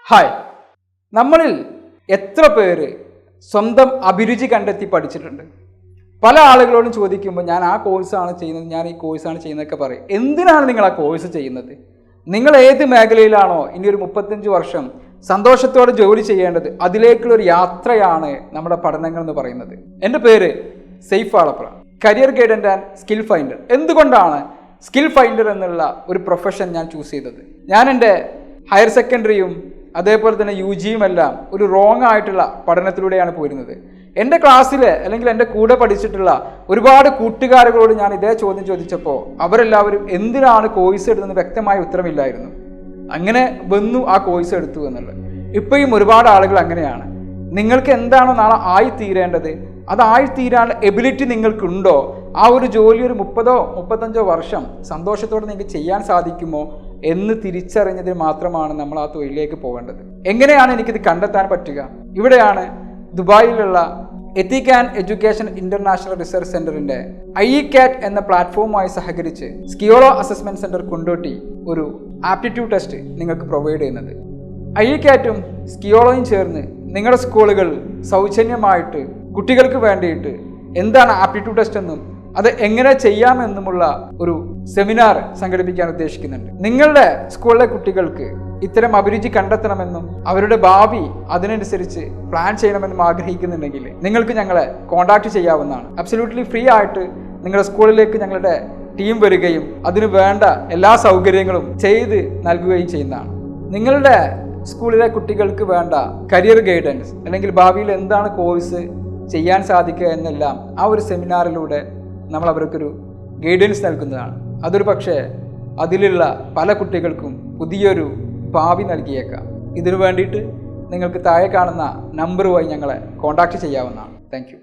Hi, നമ്മളിൽ എത്ര പേര് സ്വന്തം അഭിരുചി കണ്ടെത്തി പഠിച്ചിട്ടുണ്ട്? പല ആളുകളോടും ചോദിക്കുമ്പോൾ ഞാൻ ആ കോഴ്സാണ് ചെയ്യുന്നത്, ഞാൻ ഈ കോഴ്സാണ് ചെയ്യുന്നതൊക്കെ പറയും. എന്തിനാണ് നിങ്ങൾ ആ കോഴ്സ് ചെയ്യുന്നത്? നിങ്ങൾ ഏത് മേഖലയിലാണോ ഇനി ഒരു 35 വർഷം സന്തോഷത്തോടെ ജോലി ചെയ്യേണ്ടത്, അതിലേക്കുള്ളൊരു യാത്രയാണ് നമ്മുടെ പഠനങ്ങൾ എന്ന് പറയുന്നത്. എൻ്റെ പേര് സെയ്ഫ് ആളപ്ര, career guidance and skill finder. എന്തുകൊണ്ടാണ് സ്കിൽ ഫൈൻഡർ എന്നുള്ള ഒരു പ്രൊഫഷൻ ഞാൻ ചൂസ് ചെയ്തത്? ഞാൻ എൻ്റെ ഹയർ സെക്കൻഡറിയും അതേപോലെ തന്നെ UGയും എല്ലാം ഒരു റോങ് ആയിട്ടുള്ള പഠനത്തിലൂടെയാണ് പോരുന്നത്. എൻ്റെ ക്ലാസ്സിൽ അല്ലെങ്കിൽ എൻ്റെ കൂടെ പഠിച്ചിട്ടുള്ള ഒരുപാട് കൂട്ടുകാരുകളോട് ഞാൻ ഇതേ ചോദ്യം ചോദിച്ചപ്പോൾ അവരെല്ലാവരും എന്തിനാണ് കോഴ്സ് എടുത്തതെന്ന് വ്യക്തമായ ഉത്തരമില്ലായിരുന്നു. അങ്ങനെ വന്നു ആ കോഴ്സ് എടുത്തു എന്നുള്ളത്. ഇപ്പോഴും ഒരുപാട് ആളുകൾ അങ്ങനെയാണ്. നിങ്ങൾക്ക് എന്താണോ നാളെ ആയിത്തീരേണ്ടത്, അതായിത്തീരാനുള്ള എബിലിറ്റി നിങ്ങൾക്കുണ്ടോ, ആ ഒരു ജോലി ഒരു 30-35 വർഷം സന്തോഷത്തോടെ നിങ്ങൾക്ക് ചെയ്യാൻ സാധിക്കുമോ എന്ന് തിരിച്ചറിഞ്ഞതിന് മാത്രമാണ് നമ്മൾ ആ തൊഴിലിലേക്ക് പോകേണ്ടത്. എങ്ങനെയാണ് എനിക്കിത് കണ്ടെത്താൻ പറ്റുക? ഇവിടെയാണ് ദുബായിലുള്ള ethic and education international research സെന്ററിന്റെ IECAT എന്ന പ്ലാറ്റ്ഫോമുമായി സഹകരിച്ച് സ്കിയോളോ അസസ്മെന്റ് സെന്റർ കൊണ്ടോട്ടി ഒരു ആപ്റ്റിറ്റ്യൂഡ് ടെസ്റ്റ് നിങ്ങൾക്ക് പ്രൊവൈഡ് ചെയ്യുന്നത്. IECATും സ്കിയോളോയും ചേർന്ന് നിങ്ങളുടെ സ്കൂളുകൾ സൗജന്യമായിട്ട് കുട്ടികൾക്ക് വേണ്ടിയിട്ട് എന്താണ് ആപ്റ്റിറ്റ്യൂഡ് ടെസ്റ്റ് എന്നും അത് എങ്ങനെ ചെയ്യാമെന്നുമുള്ള ഒരു സെമിനാർ സംഘടിപ്പിക്കാൻ ഉദ്ദേശിക്കുന്നുണ്ട്. നിങ്ങളുടെ സ്കൂളിലെ കുട്ടികൾക്ക് ഇത്തരം അഭിരുചി കണ്ടെത്തണമെന്നും അവരുടെ ഭാവി അതിനനുസരിച്ച് പ്ലാൻ ചെയ്യണമെന്നും ആഗ്രഹിക്കുന്നുണ്ടെങ്കിൽ നിങ്ങൾക്ക് ഞങ്ങളെ കോൺടാക്ട് ചെയ്യാവുന്നതാണ്. അബ്സല്യൂട്ട്ലി ഫ്രീ ആയിട്ട് നിങ്ങളുടെ സ്കൂളിലേക്ക് ഞങ്ങളുടെ ടീം വരികയും അതിന് വേണ്ട എല്ലാ സൗകര്യങ്ങളും ചെയ്ത് നൽകുകയും ചെയ്യുന്നതാണ്. നിങ്ങളുടെ സ്കൂളിലെ കുട്ടികൾക്ക് വേണ്ട കരിയർ ഗൈഡൻസ് അല്ലെങ്കിൽ ഭാവിയിൽ എന്താണ് കോഴ്സ് ചെയ്യാൻ സാധിക്കുക എന്നെല്ലാം ആ ഒരു സെമിനാറിലൂടെ നമ്മൾ അവർക്കൊരു ഗൈഡൻസ് നൽകുന്നതാണ്. അതൊരു പക്ഷേ അതിലുള്ള പല കുട്ടികൾക്കും പുതിയൊരു ഭാവി നൽകിയേക്കാം. ഇതിനു വേണ്ടിയിട്ട് നിങ്ങൾക്ക് താഴെ കാണുന്ന നമ്പറുമായി ഞങ്ങളെ കോൺടാക്ട് ചെയ്യാവുന്നതാണ്. Thank you.